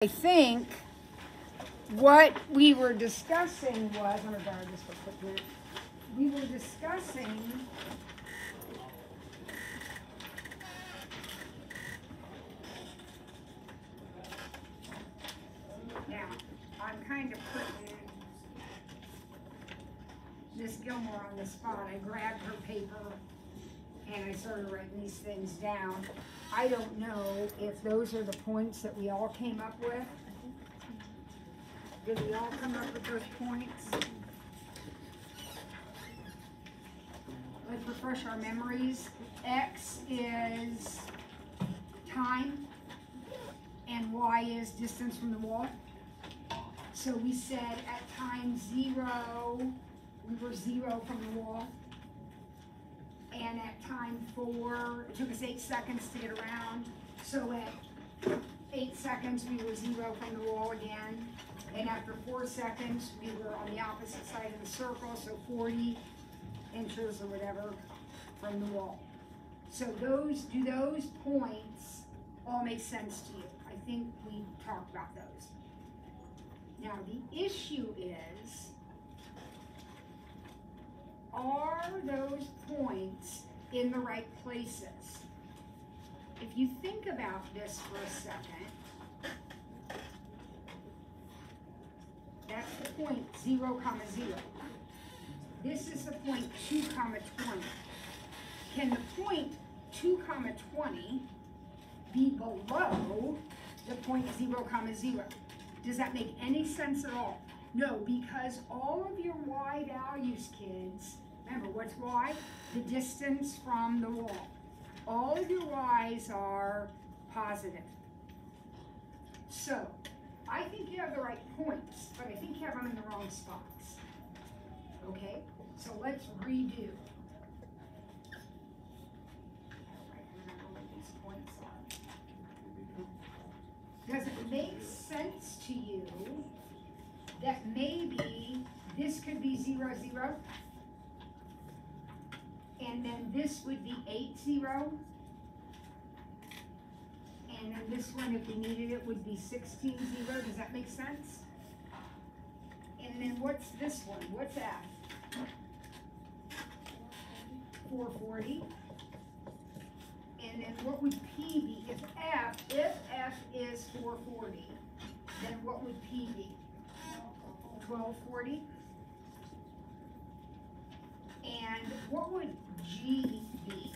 I think what we were discussing was, I'm going to borrow this for a quick minute. We were discussing now, I'm kind of putting Miss Gilmore on the spot. I grabbed her paper and I started writing these things down. I don't know if those are the points that we all came up with. Did we all come up with those points? Let's refresh our memories. X is time and Y is distance from the wall. So we said at time 0, we were 0 from the wall. And at time 4, it took us 8 seconds to get around. So at 8 seconds, we were 0 from the wall again. And after 4 seconds, we were on the opposite side of the circle, so 40 inches or whatever from the wall. So do those points all make sense to you? I think we talked about those. Now the issue is, are those points in the right places? If you think about this for a second, that's the point 0, 0. This is the point 2, 20. Can the point 2, 20 be below the point 0, 0? Does that make any sense at all? No, because all of your y values, kids, remember what's y? The distance from the wall. All of your y's are positive. So, I think you have the right points, but I think you have them in the wrong spots. Okay, so let's redo. Remember what these points are. Does it make sense to you that maybe this could be 0, 0, and then this would be 8, 0, and then this one, if we needed it, would be 16, 0. Does that make sense? And then what's this one? What's F? 440. And then what would P be? If F is 440, then what would P be? 1240. And what would G be?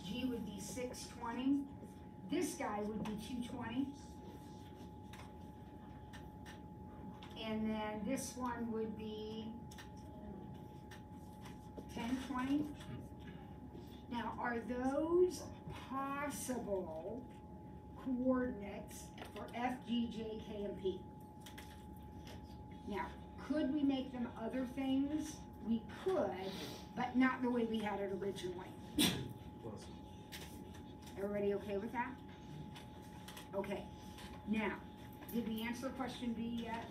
G would be 620. This guy would be 220. And then this one would be 1020. Now, are those possible coordinates for F, G, J, K, and P? Now, could we make them other things? We could, but not the way we had it originally. Everybody okay with that? Okay. Now, did we answer question B yet?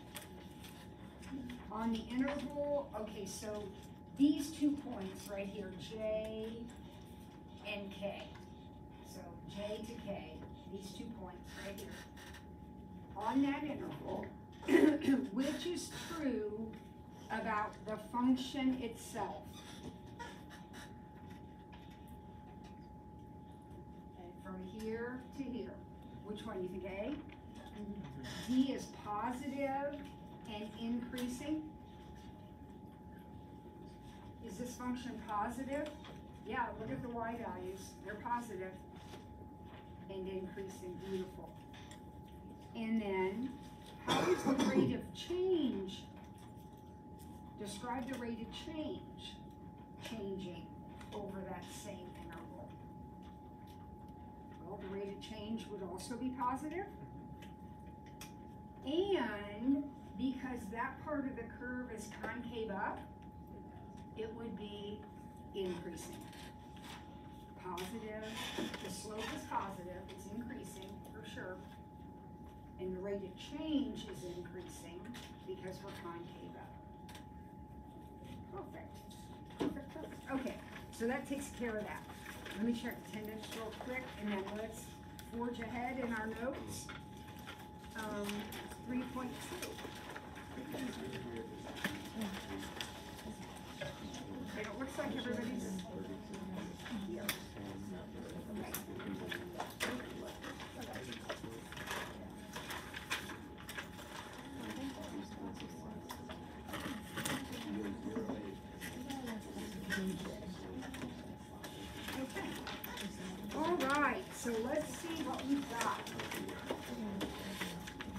On the interval, okay, so these 2 points right here, J and K. So J to K, these 2 points right here. On that interval, which is true about the function itself? And from here to here, which one? You think A? D is positive and increasing. Is this function positive? Yeah, look at the y values. They're positive and increasing. Beautiful. And then, how is the rate of change? Describe the rate of change changing over that same interval. Well, the rate of change would also be positive. And because that part of the curve is concave up, it would be increasing. Positive, the slope is positive, it's increasing for sure. And the rate of change is increasing because we're concave up. Perfect. Perfect, perfect. Okay, so that takes care of that. Let me check attendance real quick, and then let's forge ahead in our notes. 3.2. It looks like everybody's here. Okay. All right, so let's see what we've got.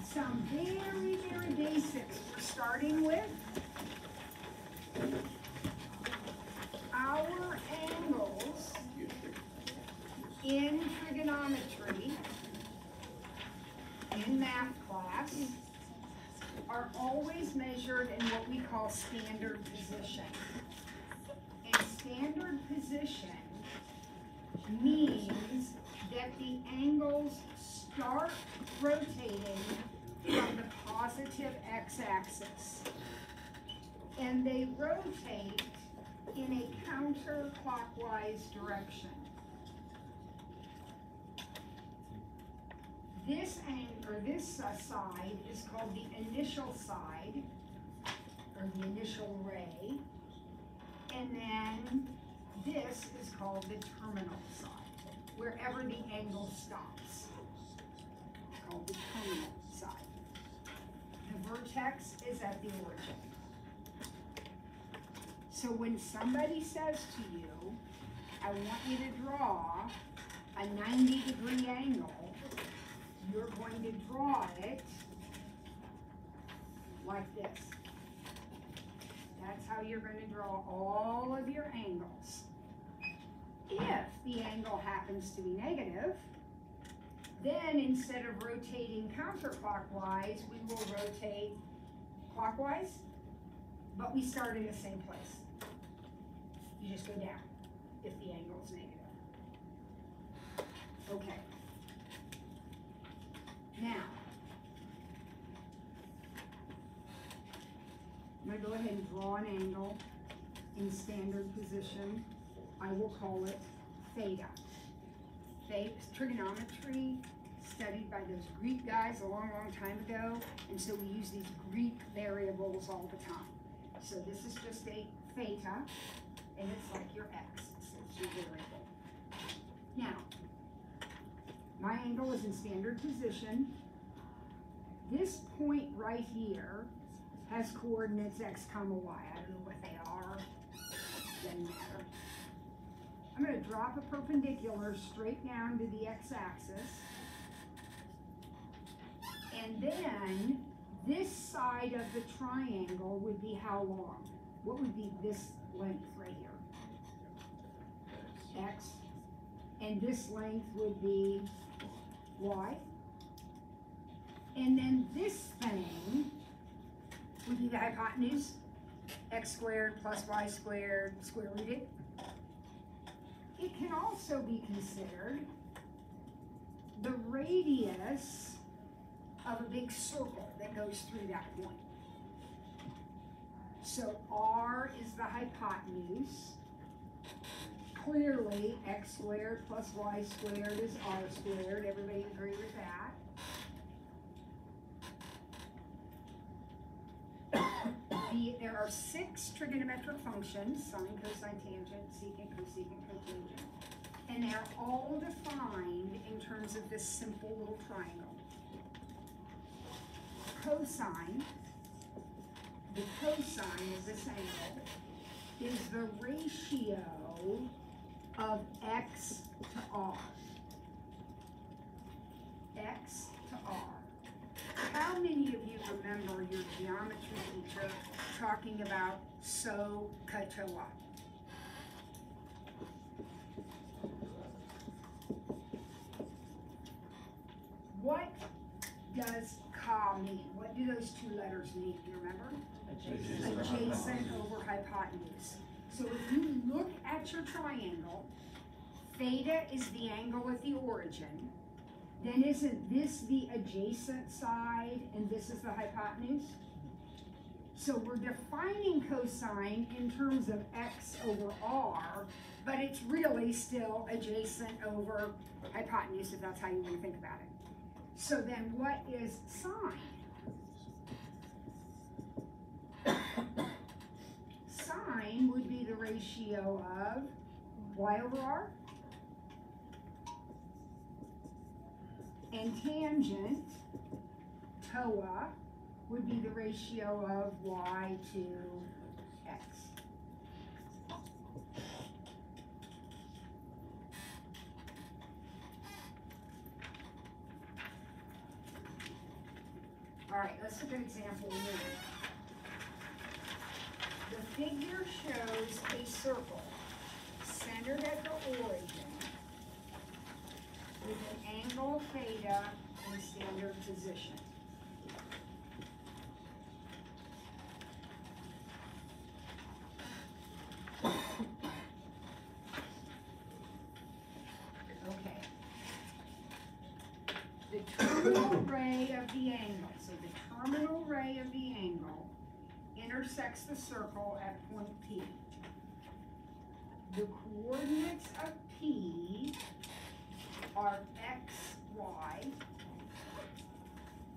Some very, very basics we're starting with. Our angles in trigonometry in math class are always measured in what we call standard position. And standard position means that the angles start rotating from the positive x-axis. And they rotate in a counterclockwise direction. This angle, or this side, is called the initial side, or the initial ray. And then this is called the terminal side, wherever the angle stops. It's called the terminal side. The vertex is at the origin. So when somebody says to you, I want you to draw a 90-degree angle, you're going to draw it like this. That's how you're going to draw all of your angles. If the angle happens to be negative, then instead of rotating counterclockwise, we will rotate clockwise, but we start in the same place. You just go down if the angle is negative. Okay. Now, I'm going to go ahead and draw an angle in standard position. I will call it theta. Trigonometry, studied by those Greek guys a long, long time ago, and so we use these Greek variables all the time. So this is just a theta, and it's like your x, so it's your variable. Now, my angle is in standard position. This point right here has coordinates x comma y. I don't know what they are, doesn't matter. I'm going to drop a perpendicular straight down to the x-axis. And then this side of the triangle would be how long? What would be this length right here? X. And this length would be y. And then this thing would be the hypotenuse, x squared plus y squared, square rooted. It can also be considered the radius of a big circle that goes through that point. So r is the hypotenuse. Clearly, x squared plus y squared is r squared. Everybody agree with that? There are 6 trigonometric functions, sine, cosine, tangent, secant, cosecant, cotangent, and they're all defined in terms of this simple little triangle. Cosine, the cosine of this angle, is the ratio of x to r. X to r. How many of you remember your geometry teacher talking about SOHCAHTOA? What does ka mean? What do those 2 letters mean? Do you remember? Adjacent over hypotenuse. So if you look at your triangle, theta is the angle at the origin. Then isn't this the adjacent side and this is the hypotenuse? So we're defining cosine in terms of x over r, but it's really still adjacent over hypotenuse, if that's how you want to think about it. So then what is sine? Sine would be the ratio of y over r, and tangent, TOA, would be the ratio of y to x. All right, let's look at example 1. The figure shows a circle centered at the origin with an angle theta in standard position. Okay. The terminal ray of the angle, so the terminal ray of the angle intersects the circle at point P. The coordinates of P are x, y,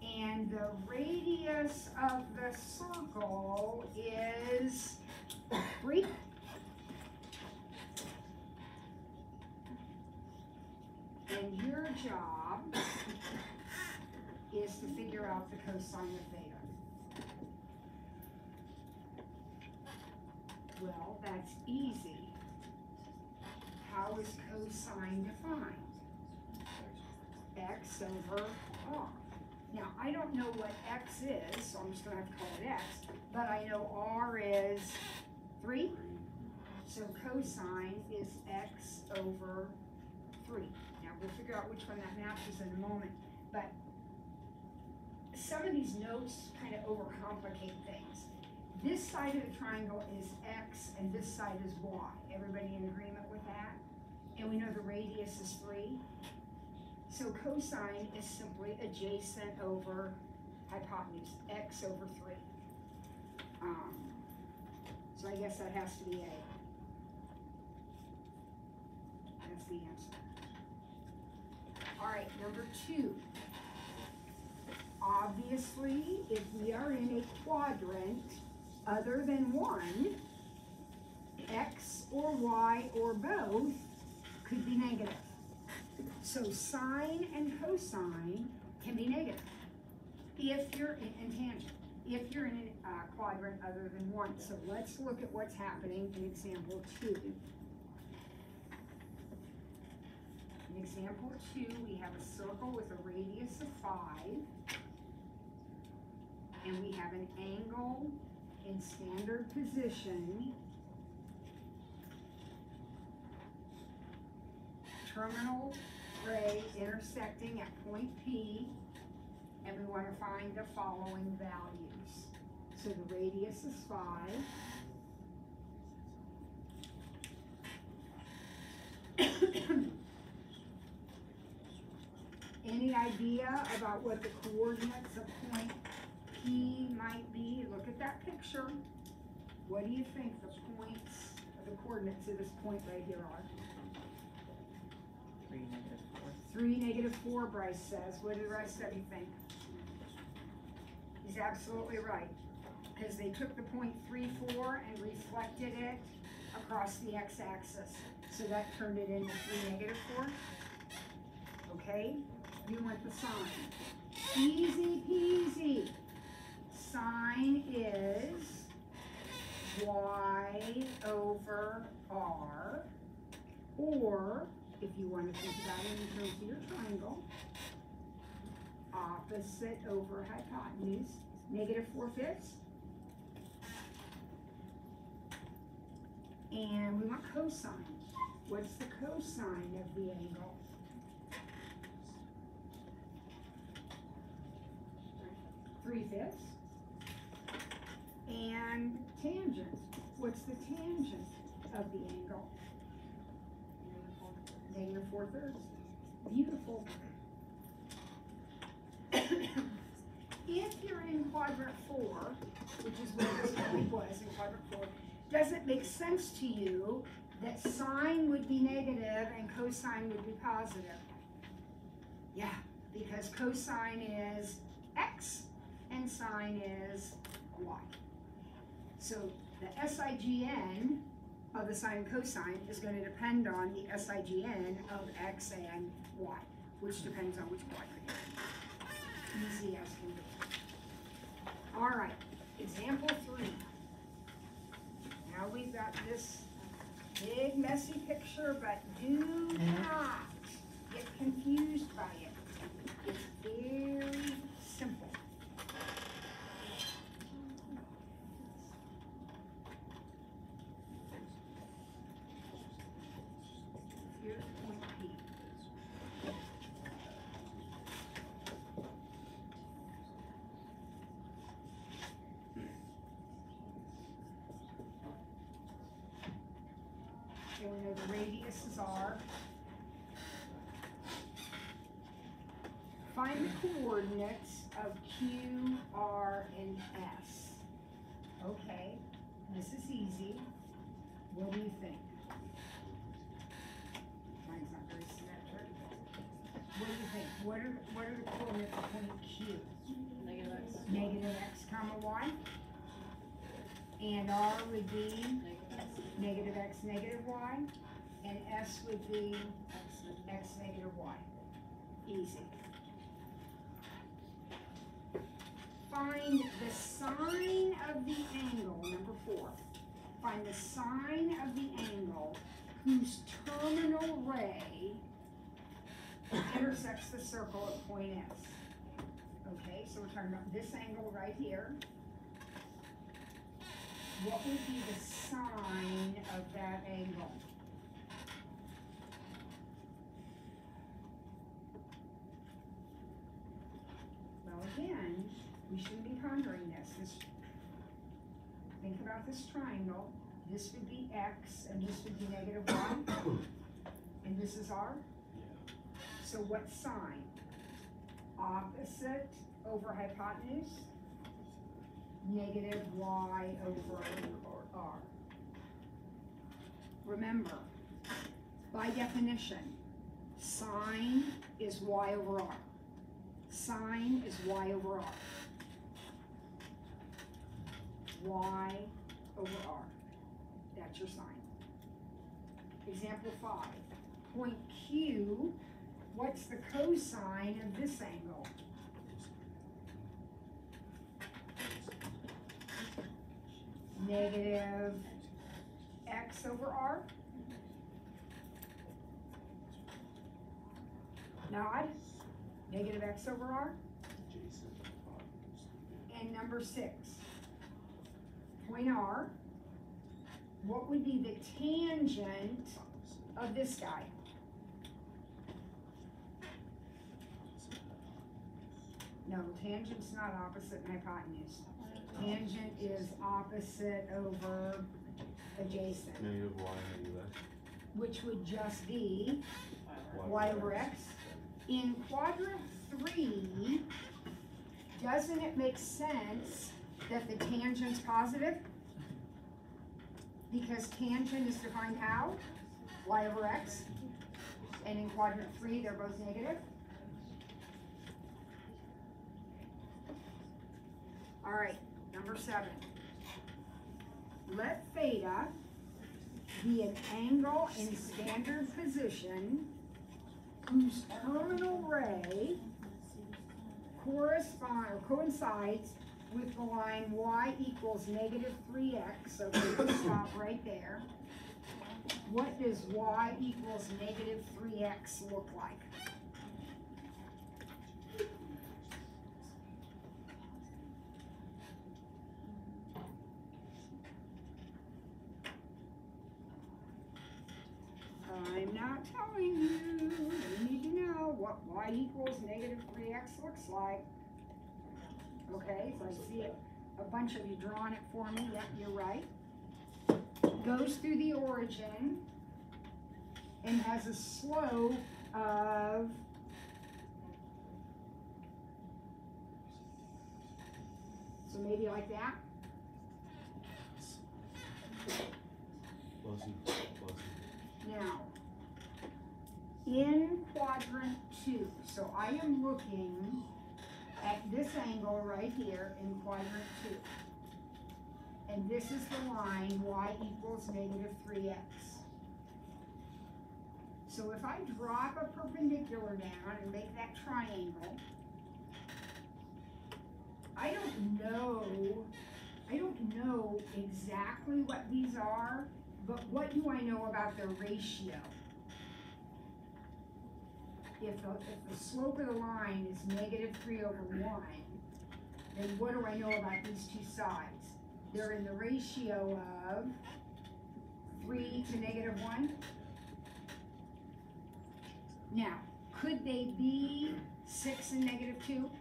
and the radius of the circle is 3. And your job is to figure out the cosine of theta. Well, that's easy. How is cosine defined? X over r. Now, I don't know what x is, so I'm just going to have to call it x, but I know r is 3, so cosine is x over 3. Now, we'll figure out which one that matches in a moment, but some of these notes kind of overcomplicate things. This side of the triangle is x, and this side is y. Everybody in agreement with that? And we know the radius is 3. So cosine is simply adjacent over hypotenuse, x over 3. So I guess that has to be A. That's the answer. All right, number 2. Obviously, if we are in a quadrant other than 1, x or y or both could be negative. So sine and cosine can be negative if you're in tangent, if you're in a quadrant other than 1. So let's look at what's happening in example 2. In example 2, we have a circle with a radius of 5, and we have an angle in standard position. Terminal ray intersecting at point P, and we want to find the following values. So the radius is 5. Any idea about what the coordinates of point P might be? Look at that picture. What do you think the points, the coordinates of this point right here are? 3, -4. 3, -4, Bryce says. What do the rest of you think? He's absolutely right. Because they took the point 3, 4 and reflected it across the x-axis. So that turned it into 3, -4. Okay? You want the sine. Easy peasy. Sine is y over r, or if you want to think about it in terms of your triangle, opposite over hypotenuse, -4/5. And we want cosine. What's the cosine of the angle? 3/5. And tangent. What's the tangent of the angle? -4/3. Beautiful. If you're in quadrant quadrant 4, which is what this point was in quadrant 4, does it make sense to you that sine would be negative and cosine would be positive? Yeah, because cosine is x and sine is y. So the SIGN of the sine and cosine is going to depend on the SIGN of x and y, which depends on which quadrant you're in. Easy as can be. All right, example 3. Now we've got this big messy picture, but do not get confused by it. It's very simple. Here's point P. And we know the radiuses are. Find the coordinates of Q, R, and S. Okay, this is easy. What do you think? Mine's not very symmetric. What do you think? What are the coordinates of point Q? Negative x. Negative x comma y. And R would be negative x negative y. And S would be x negative y. Easy. Find the sine of the angle, number 4. Find the sine of the angle whose terminal ray intersects the circle at point S. Okay, so we're talking about this angle right here. What would be the sine of that angle? Well, again, we shouldn't be pondering this. Think about this triangle. This would be x, and this would be negative y. And this is r. So what sine? Opposite over hypotenuse. Negative y over r. Remember, by definition, sine is y over r. Sine is y over r. Y over r. That's your sine. Example 5. Point Q, what's the cosine of this angle? Negative x over r. Nod. Negative x over r. And number 6. Point R. What would be the tangent of this guy? No, tangent's not opposite and hypotenuse. Tangent is opposite over adjacent. Negative y, negative x. Which would just be y over x. In quadrant 3, doesn't it make sense that the tangent's positive? Because tangent is defined how? Y over x. And in quadrant 3, they're both negative. All right, number 7. Let theta be an angle in standard position whose terminal ray coincides with the line y equals negative 3x, so we stop right there. What does y equals negative 3x look like? I'm not telling you. You need to know what y equals negative 3x looks like. Okay, so I see a bunch of you drawing it for me. Yep, you're right. Goes through the origin and has a slope of So maybe like that. Now, in quadrant 2, so I am looking at this angle right here in quadrant 2. And this is the line y equals negative 3x. So if I drop a perpendicular down and make that triangle, I don't know exactly what these are, but what do I know about their ratio? If the slope of the line is negative 3 over 1, then what do I know about these two sides? They're in the ratio of 3 to negative 1. Now, could they be 6 and negative 2?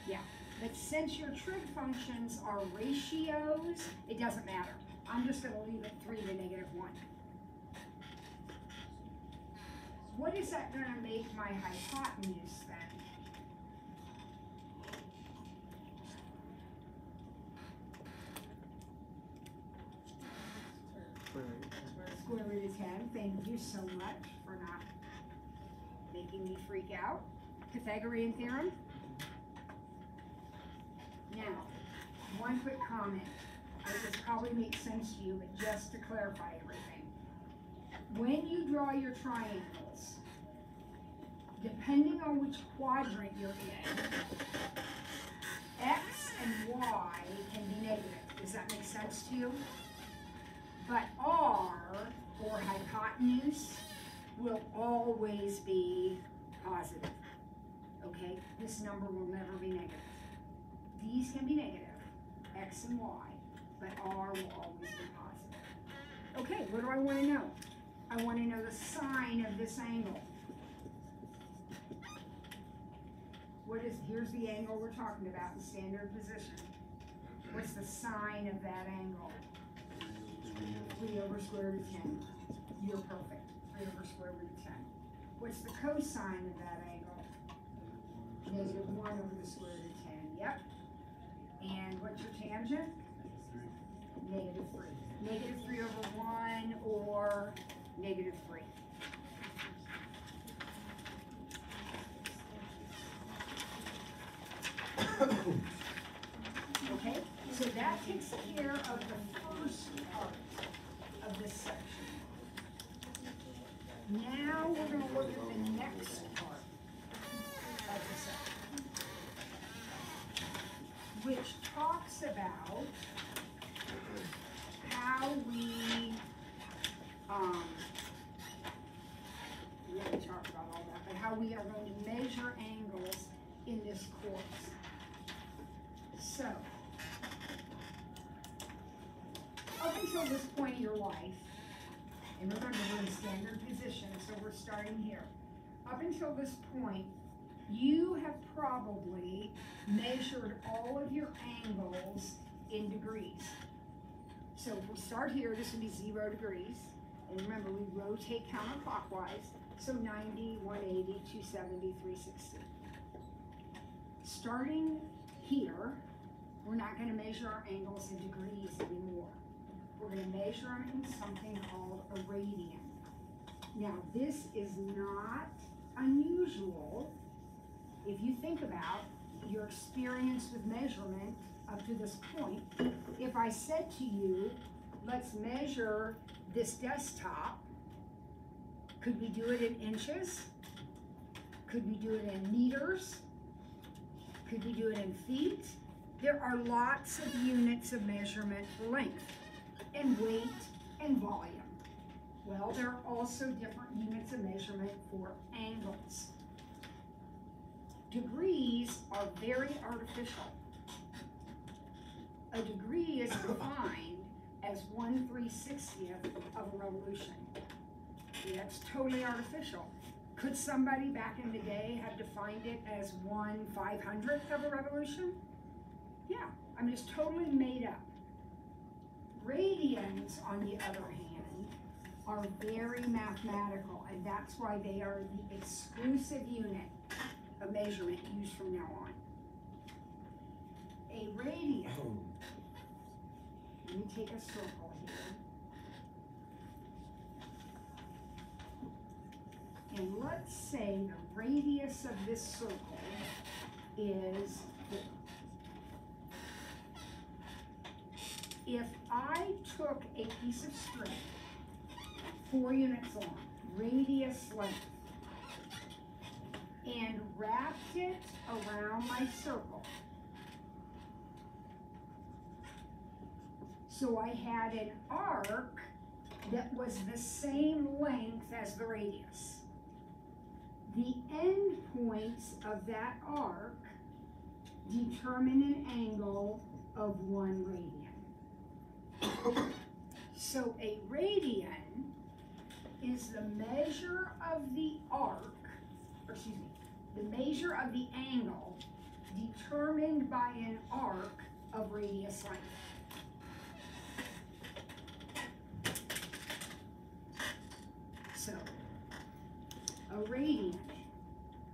Yeah, but since your trig functions are ratios, it doesn't matter. I'm just going to leave it 3 to negative 1. What is that going to make my hypotenuse then? Square root of 10. Thank you so much for not making me freak out. Pythagorean theorem. Now, one quick comment. This probably makes sense to you, but just to clarify everything. When you draw your triangles, depending on which quadrant you're in, x and y can be negative. Does that make sense to you? But r, or hypotenuse, will always be positive. Okay? This number will never be negative. These can be negative, x and y, but r will always be positive. Okay, what do I want to know? I want to know the sine of this angle. Here's the angle we're talking about in standard position. What's the sine of that angle? 3 over square root of 10. You're perfect. 3 over square root of 10. What's the cosine of that angle? Negative 1 over the square root of 10. Yep. And what's your tangent? Negative 3. Negative 3 over 1 or negative 3. Okay, so that takes care of the first part of this section. Now we're going to look at the next part of the section, which talks about how we really talk about all that, but how we are going to measure angles in this course. So, up until this point of your life, and remember we're in standard position, so we're starting here. Up until this point, you have probably measured all of your angles in degrees. So if we start here, this would be 0 degrees. And remember, we rotate counterclockwise. So 90, 180, 270, 360. Starting here, we're not going to measure our angles in degrees anymore. We're going to measure them in something called a radian. Now, this is not unusual if you think about your experience with measurement up to this point. If I said to you, let's measure this desktop, could we do it in inches? Could we do it in meters? Could we do it in feet? There are lots of units of measurement for length and weight and volume. Well, there are also different units of measurement for angles. Degrees are very artificial. A degree is defined as 1/360th of a revolution. That's totally artificial. Could somebody back in the day have defined it as 1/500th of a revolution? Yeah, I mean, it's totally made up. Radians, on the other hand, are very mathematical, and that's why they are the exclusive unit of measurement used from now on. a radian, let me take a circle here. And let's say the radius of this circle is 4. If I took a piece of string, 4 units long, radius length, and wrapped it around my circle, so I had an arc that was the same length as the radius. The end points of that arc determine an angle of 1 radian. So a radian is the measure of the arc, or excuse me, the measure of the angle determined by an arc of radius length. So, a radian,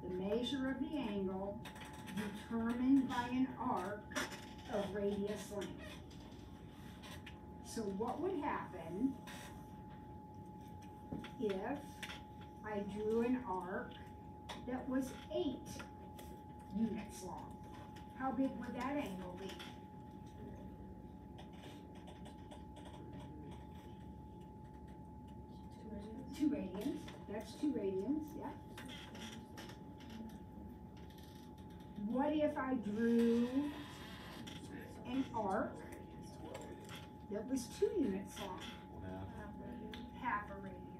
the measure of the angle determined by an arc of radius length. So what would happen if I drew an arc that was 8 units long? How big would that angle be? Two radians. That's 2 radians, yeah. What if I drew an arc that was 2 units long? Half a radian.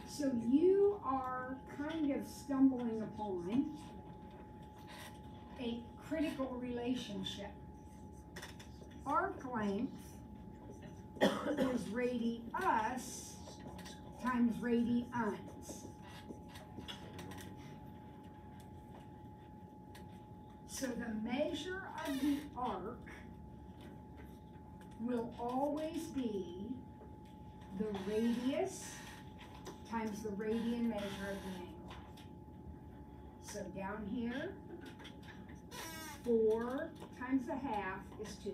So you are kind of stumbling upon a critical relationship. Arc length is radius times radians. So the measure of the arc will always be the radius times the radian measure of the angle. So down here, 4 times a half is 2.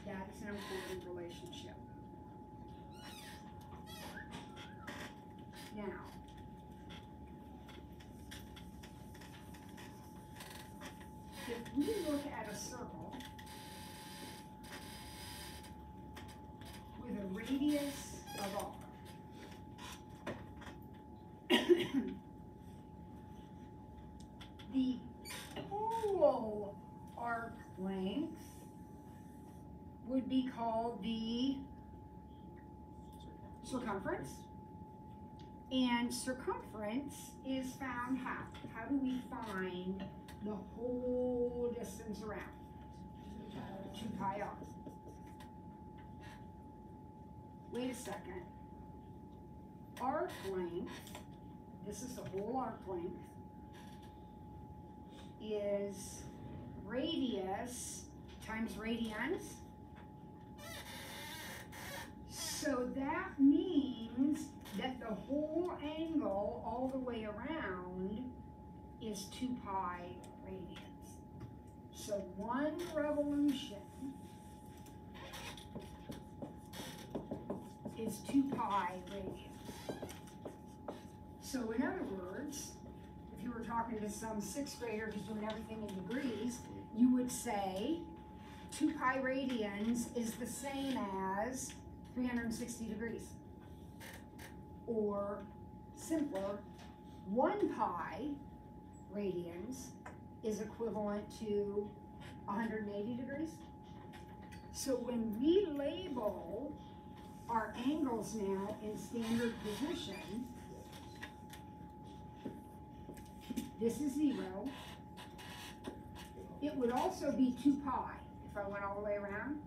That is an important relationship. Now, if we look at a circle with a radius of r, the whole arc length would be called the circumference. And circumference is found how? How do we find the whole distance around? 2 pi r. Wait a second. Arc length, this is the whole arc length, is radius times radians. So that means that the whole angle all the way around is 2 pi radians. So 1 revolution is 2 pi radians. So in other words, if you were talking to some 6th grader who's doing everything in degrees, you would say 2 pi radians is the same as 360 degrees. Or simpler, 1 pi radians is equivalent to 180 degrees. So when we label our angles now in standard position, this is 0. It would also be 2 pi if I went all the way around.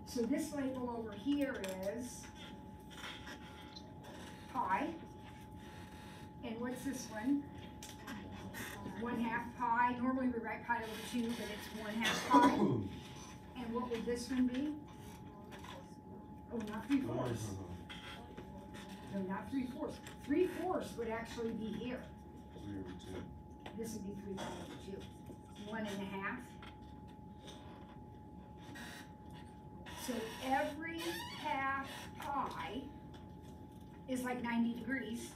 So this label over here is pi. And what's this one? 1/2 pi. Normally we write pi over 2, but it's 1/2 pi. And what would this one be? Oh, not 3/4. No, not 3/4. 3/4 would actually be here. 3/2. This would be 3 pi over 2. 1 1/2. So every half pi is like 90 degrees.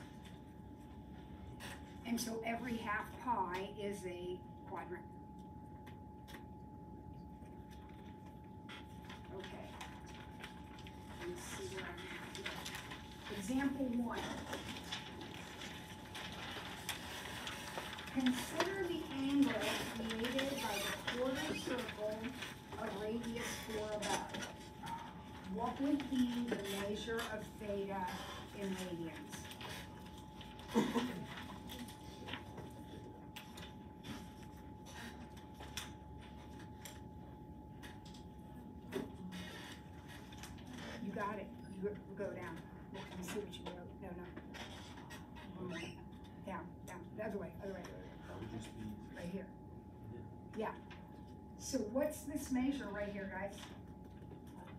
And so every half pi is a quadrant. Okay. Let's see where I'm at here. Example 1. Consider the angle created by the quarter circle of radius 4 above. What would be the measure of theta in radians? You got it. You go down. Let me see what you wrote. No. Down. The other way. That would just be Right here. Yeah. So what's this measure right here, guys?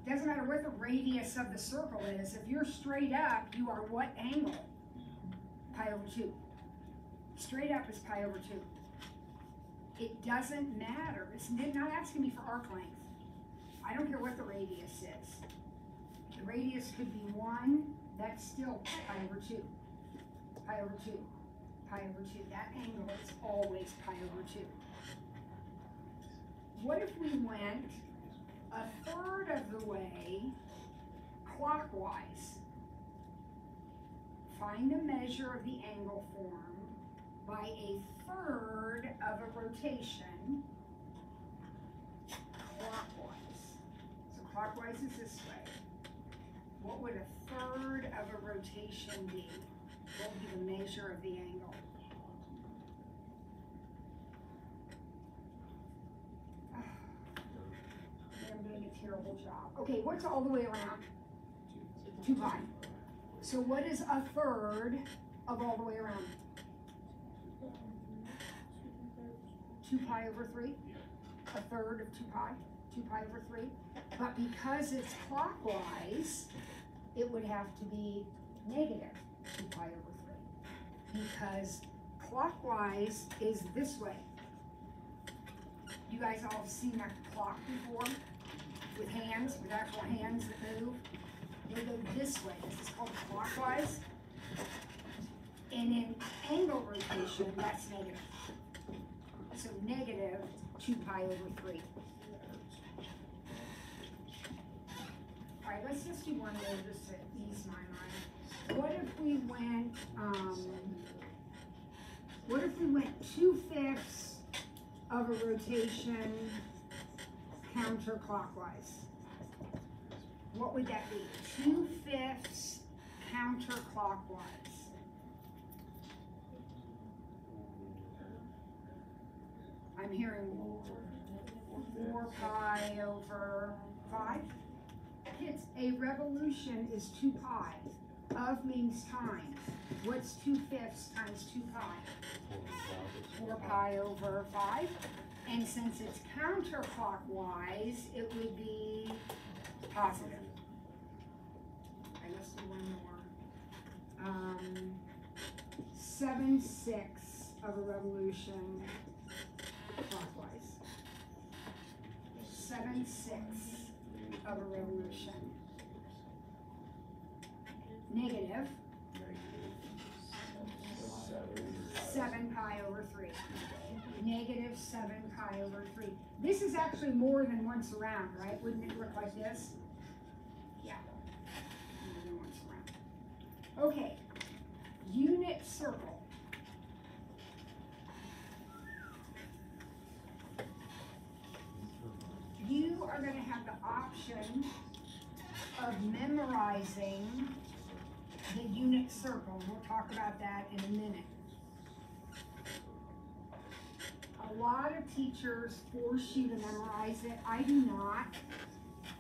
Doesn't matter what the radius of the circle is. If you're straight up, you are what angle? Pi over 2. Straight up is pi over 2. It doesn't matter. It's not asking me for arc length. I don't care what the radius is. The radius could be 1. That's still pi over 2. Pi over 2. Pi over 2. That angle is always pi over 2. What if we went a third of the way clockwise? Find a measure of the angle formed by a third of a rotation clockwise. So clockwise is this way. What would a third of a rotation be? What would be the measure of the angle? I'm doing a terrible job. Okay, what's all the way around? 2 pi. So what is a third of all the way around? 2 pi over 3? A third of 2 pi? 2 pi over 3? But because it's clockwise, it would have to be negative 2 pi over 3. Because clockwise is this way. You guys all have seen a clock before? With hands, with actual hands that move. They go this way. This is called clockwise. And in angle rotation, that's negative. So negative 2 pi over 3. All right, let's just do one more just to ease my mind. What if we went, 2/5 of a rotation counterclockwise? What would that be? 2/5 counterclockwise. I'm hearing 4 pi over 5. Kids, a revolution is 2 pi. Of means times. What's 2/5 times 2 pi? 4 pi over 5. And since it's counterclockwise, it would be positive. Okay, let's do one more. 7/6 of a revolution clockwise. 7/6 of a revolution. Negative 7 pi over 3. Negative 7 pi over 3. This is actually more than once around, right? Wouldn't it look like this? Yeah. More than once around. Okay. Unit circle. You are going to have the option of memorizing the unit circle. We'll talk about that in a minute. A lot of teachers force you to memorize it. I do not,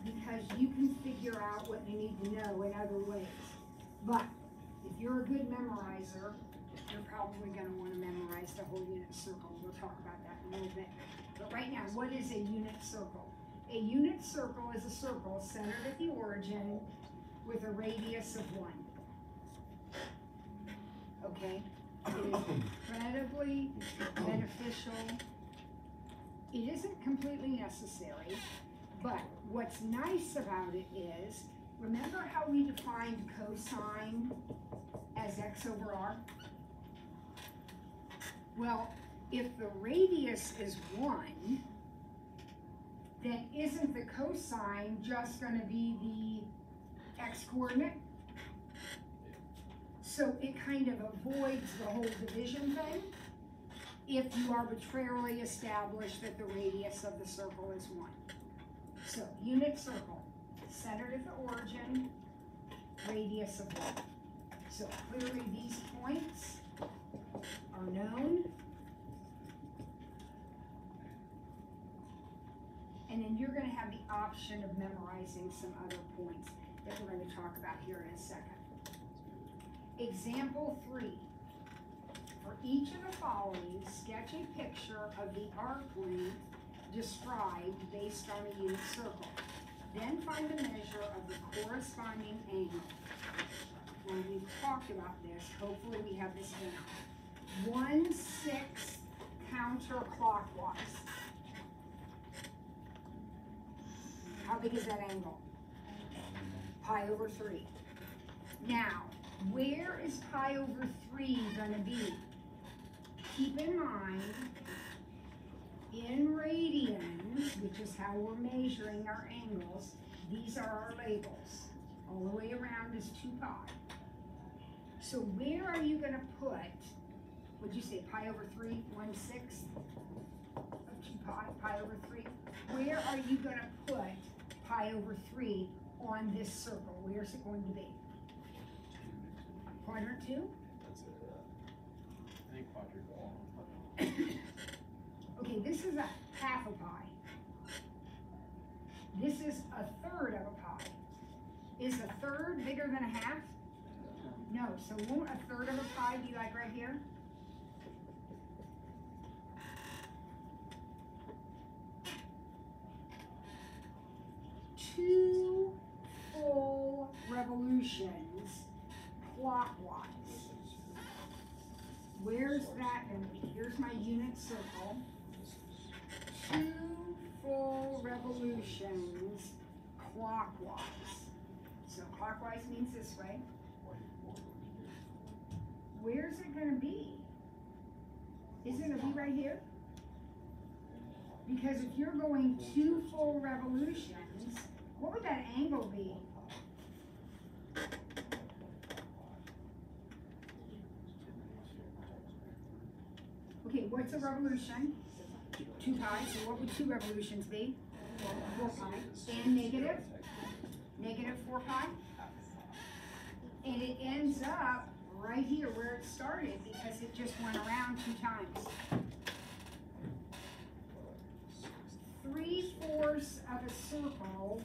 because you can figure out what you need to know in other ways. But if you're a good memorizer, you're probably going to want to memorize the whole unit circle. We'll talk about that in a little bit. But right now, what is a unit circle? A unit circle is a circle centered at the origin with a radius of 1. Okay? It is incredibly beneficial. It isn't completely necessary. But what's nice about it is, remember how we defined cosine as x over r? Well, if the radius is 1, then isn't the cosine just going to be the x coordinate? So it kind of avoids the whole division thing if you arbitrarily establish that the radius of the circle is 1. So unit circle, centered at the origin, radius of 1. So clearly these points are known. And then you're going to have the option of memorizing some other points that we're going to talk about here in a second. Example 3. For each of the following, sketch a picture of the arc length described based on a unit circle. Then find the measure of the corresponding angle. Now we've talked about this. Hopefully we have this down. 1/6 counterclockwise. How big is that angle? Pi over 3. Now, where is pi over 3 going to be? Keep in mind, in radians, which is how we're measuring our angles, these are our labels. All the way around is 2 pi. So where are you going to put, would you say pi over 3, 1/6 of 2 pi, pi over 3? Where are you going to put pi over 3 on this circle? Where's it going to be? Quadrant 2? That's it. I think quadrant 1. Okay, this is a half a pi. This is a third of a pi. Is a third bigger than a half? No, so won't a third of a pi be like right here? Two full revolutions clockwise. Where's that going to be? Here's my unit circle. 2 full revolutions clockwise. So clockwise means this way. Where's it going to be? Is it going to be right here? Because if you're going 2 full revolutions, what would that angle be? Okay, what's a revolution? 2 pi, so what would 2 revolutions be? 4 pi. And negative? Negative 4 pi. And it ends up right here where it started because it just went around 2 times. 3/4 of a circle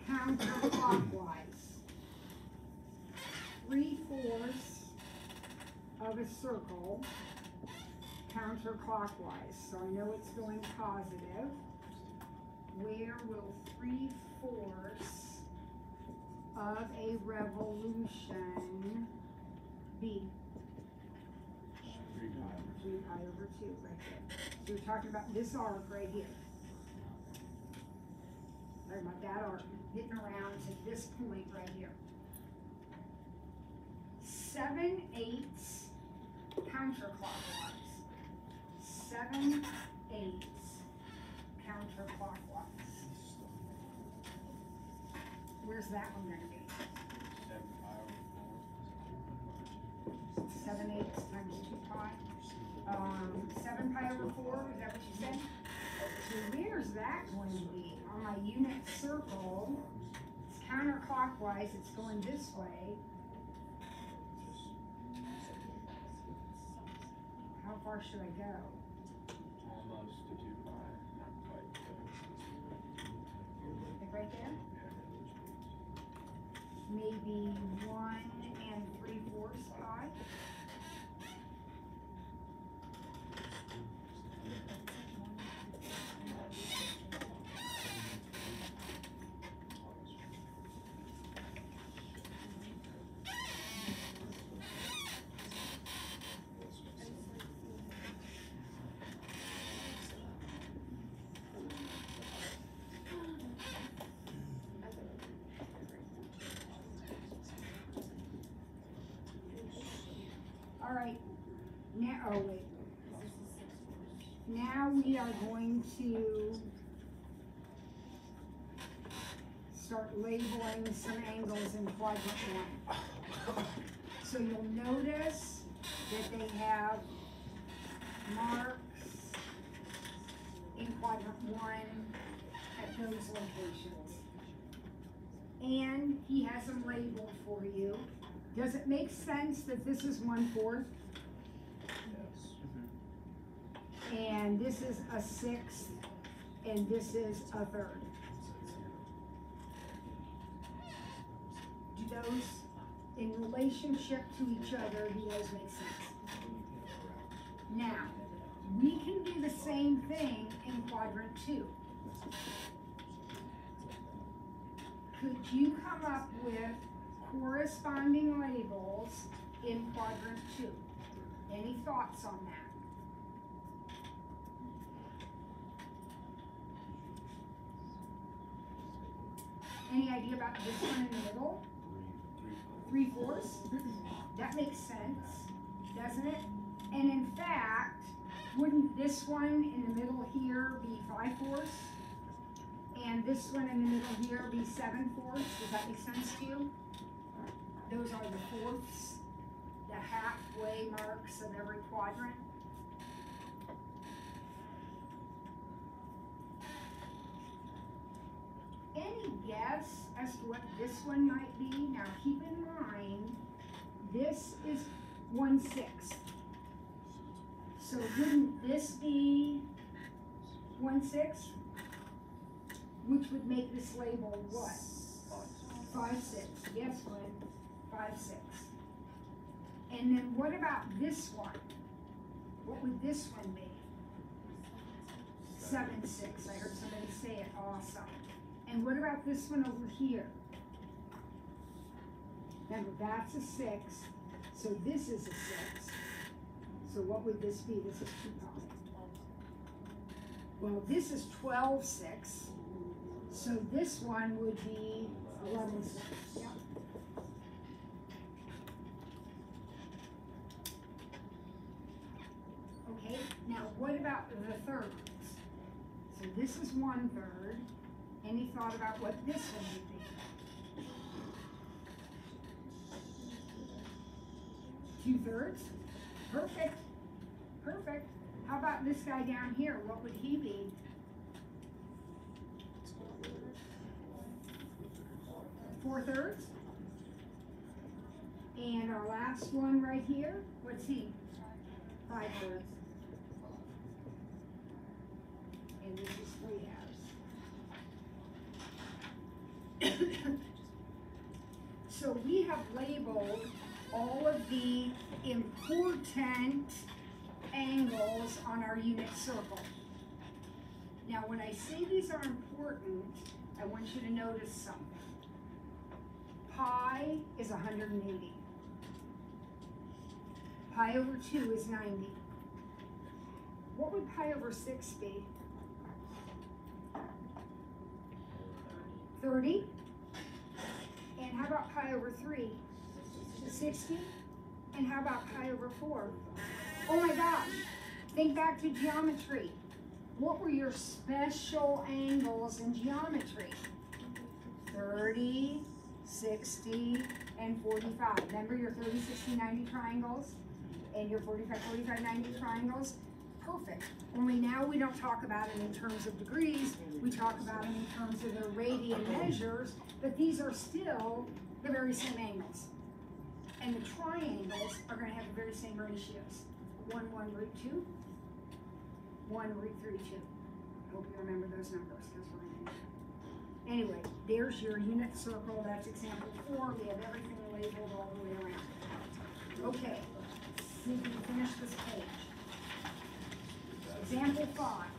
counterclockwise. 3/4 of a circle counterclockwise. So I know it's going positive. Where will 3/4 of a revolution be? 3 pi. 3 pi over 2 right there. So we're talking about this arc right here. Talking about that arc getting around to this point right here. 7/8 counterclockwise. 7/8 counterclockwise. Where's that one going to be? 7 pi over 4. 7/8 times 2 pi. 7 pi over 4, is that what you said? So where's that going to be? On my unit circle, it's counterclockwise, it's going this way. How far should I go? Almost to 2 pi. Not quite. Like right there? Maybe 1 3/4 pi. oh wait. Now we are going to start labeling some angles in quadrant 1. So you'll notice that they have marks in quadrant 1 at those locations. And he has them labeled for you. Does it make sense that this is 1/4? Yes. And this is a 1/6, and this is a 1/3. Do those, in relationship to each other, do those make sense? Now, we can do the same thing in quadrant 2. Could you come up with corresponding labels in quadrant 2? Any thoughts on that? Any idea about this one in the middle? 3/4? That makes sense, doesn't it? And in fact, wouldn't this one in the middle here be 5/4? And this one in the middle here be 7/4? Does that make sense to you? Those are the fourths, the halfway marks of every quadrant. Any guess as to what this one might be? Now keep in mind, this is 1/6. So wouldn't this be 1/6? Which would make this label what? 5/6. Yes, Glenn. 5/6. And then what about this one? What would this one be? 7/6. I heard somebody say it. Awesome. And what about this one over here? Remember, that's a 6. So this is a 6. So what would this be? This is 2 pi. Well, this is 12/6. So this one would be 11/6. Yeah. Okay, now what about the thirds? So this is 1/3. Any thought about what this one would be? 2/3? Perfect. Perfect. How about this guy down here? What would he be? 4/3? And our last one right here, what's he? 5/3. And this is 3/2. So we have labeled all of the important angles on our unit circle. Now when I say these are important, I want you to notice something. Pi is 180. Pi over 2 is 90. What would pi over 6 be? 30. And how about pi over 3? 60. And how about pi over 4? Oh my gosh, think back to geometry. What were your special angles in geometry? 30, 60, and 45. Remember your 30, 60, 90 triangles? And your 45, 45, 90 triangles? Perfect. Only now we don't talk about it in terms of degrees, we talk about it in terms of their radian measures, but these are still the very same angles. And the triangles are going to have the very same ratios. 1, 1, root 2, 1, root 3, 2. I hope you remember those numbers, because we're going to do that. Anyway, there's your unit circle. That's example 4. We have everything labeled all the way around. Okay, see if we can finish this page. Example 5.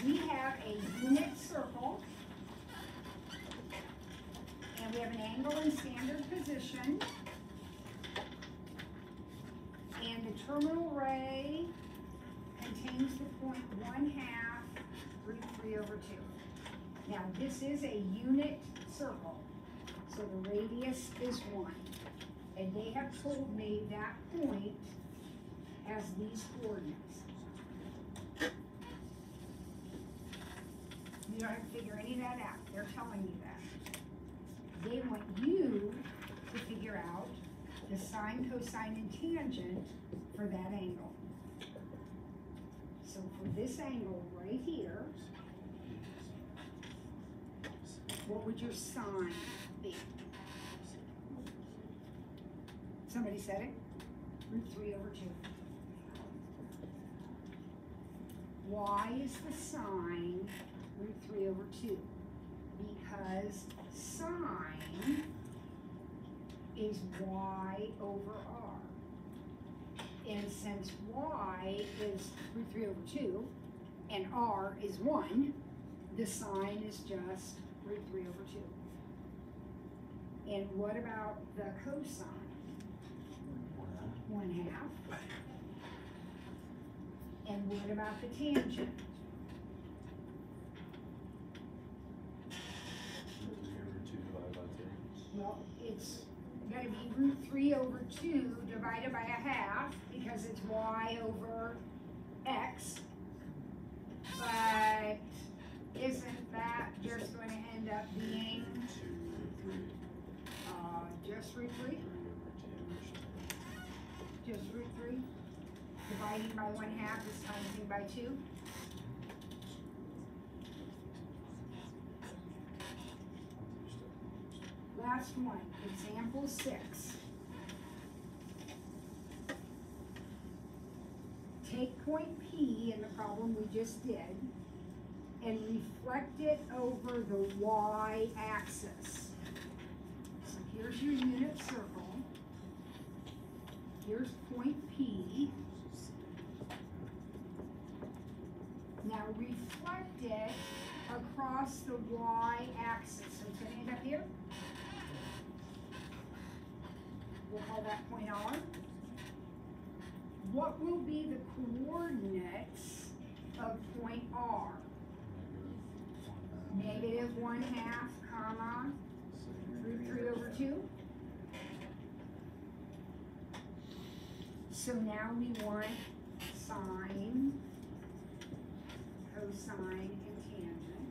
We have a unit circle, and we have an angle in standard position, and the terminal ray contains the point 1/2 root 3 over 2. Now this is a unit circle, so the radius is 1, and they have told me that point has these coordinates. You don't have to figure any of that out. They're telling you that. They want you to figure out the sine, cosine, and tangent for that angle. So for this angle right here, what would your sine be? Somebody said it? √3/2. Why is the sine √3/2? Because sine is y over r. And since y is √3/2 and r is 1, the sine is just √3/2. And what about the cosine? 1/2. And what about the tangent? Well, it's gonna be √3/2 divided by 1/2 because it's y over x. But isn't that just going to end up being just √3? Just √3? Dividing by 1/2 is timesing by 2. Last one, example 6. Take point P in the problem we just did and reflect it over the y-axis. So here's your unit circle. Here's point P. Now reflect it across the y-axis. So it's going to end up here. We'll call that point R. What will be the coordinates of point R? -1/2, comma, √3/2. So now we want sine, cosine, and tangent.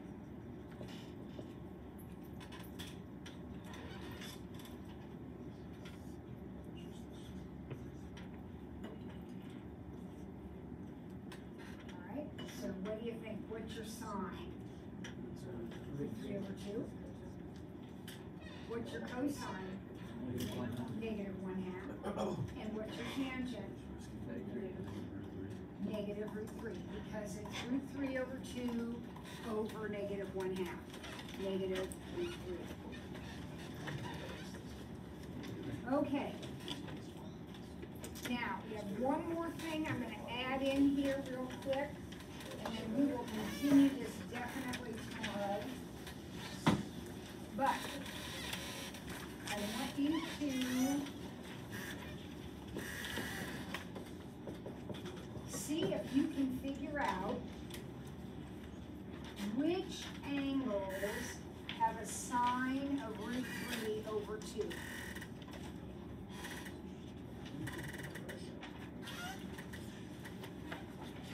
All right, so what do you think? What's your sine? √3/2. What's your cosine? -1/2. And what's your tangent? -√3, because it's √3/2 over -1/2. -√3. Okay. Now, we have one more thing I'm going to add in here real quick, and then we will continue this definitely tomorrow. But I want you to see if you can figure out which angles have a sine of √3/2.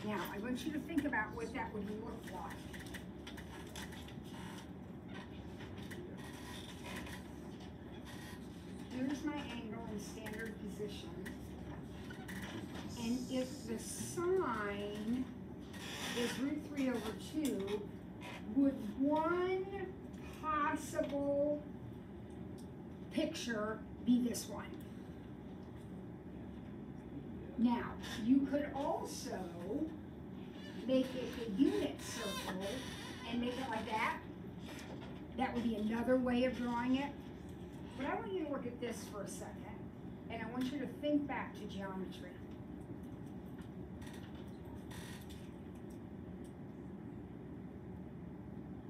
Now, I want you to think about what that would look like. Here's my angle in standard position. And if the sine is √3/2, would one possible picture be this one? Now, you could also make it a unit circle and make it like that. That would be another way of drawing it. But I want you to look at this for a second, and I want you to think back to geometry.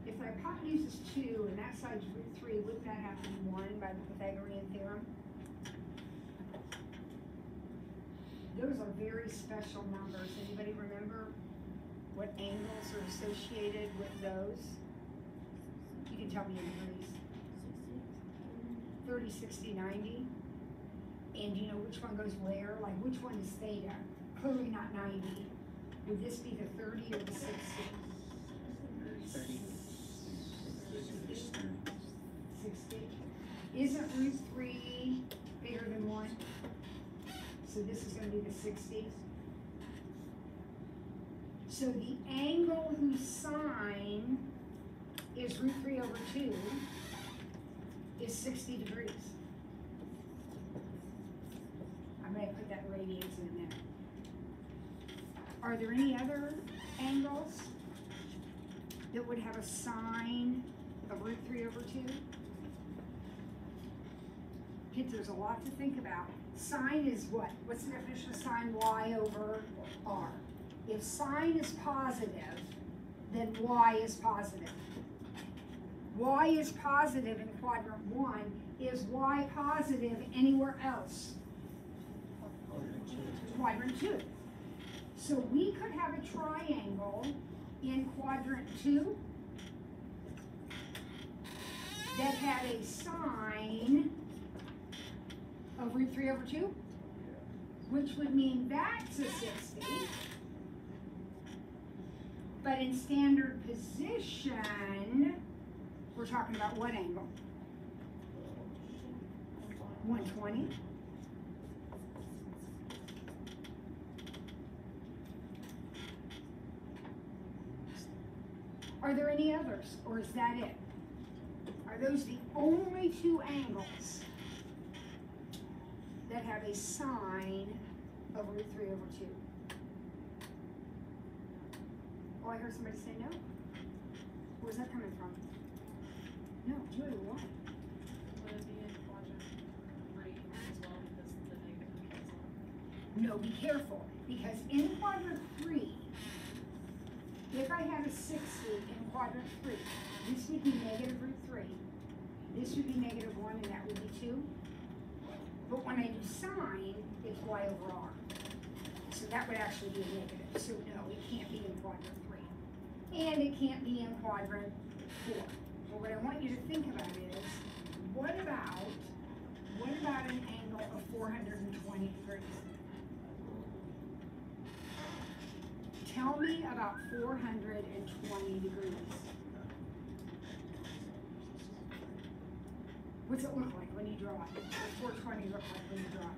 If the hypotenuse is 2 and that side's √3, wouldn't that have to be 1 by the Pythagorean theorem? Those are very special numbers. Anybody remember what angles are associated with those? You can tell me in degrees. 30, 60, 90. And you know which one goes where? Like which one is theta? clearly not 90. Would this be the 30 or the 60? 30. 60. Isn't root 3 bigger than 1? So this is going to be the 60. So the angle whose sine is root 3 over 2 is 60 degrees. I'm going to put that in radians in a minute. Are there any other angles that would have a sine of root 3 over 2? Kids, there's a lot to think about. Sine is what? What's the definition of sine? Y over R. If sine is positive, then y is positive. Y is positive in quadrant 1. Is y positive anywhere else? Quadrant 2. So we could have a triangle in quadrant 2 that had a sine of root 3 over 2, which would mean that's a 60. But in standard position, we're talking about what angle? 120. Are there any others, or is that it? Are those the only two angles that have a sine of root 3 over 2? Oh, I heard somebody say no. Where's that coming from? No, Julie, why? Would it be in quadrant 3 as well because the negative cancels? No, be careful, because in quadrant 3, if I had a 60 in quadrant 3, this would be negative root 3. This would be negative 1, and that would be 2. But when I do sine, it's y over r. So that would actually be a negative. So no, it can't be in quadrant 3. And it can't be in quadrant 4. But what I want you to think about is, what about an angle of 420 degrees? Tell me about 420 degrees. What's it look like when you draw it? What does 420 look like when you draw it?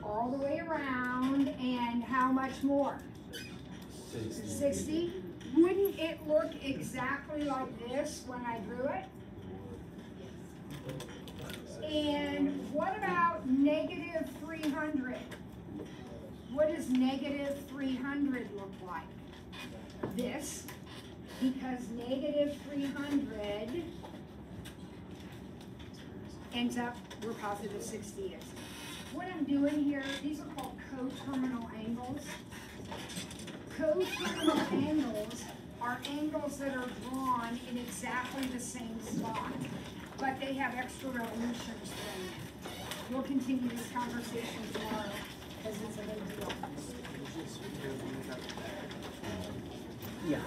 All the way around, and how much more? 60. Wouldn't it look exactly like this when I drew it? And what about negative 300? What does negative 300 look like? This, because negative 300 ends up where positive 60 is. What I'm doing here, these are called coterminal angles. Coterminal angles are angles that are drawn in exactly the same spot, but they have extra revolutions thrown in. We'll continue this conversation tomorrow because it's a big deal. Yeah.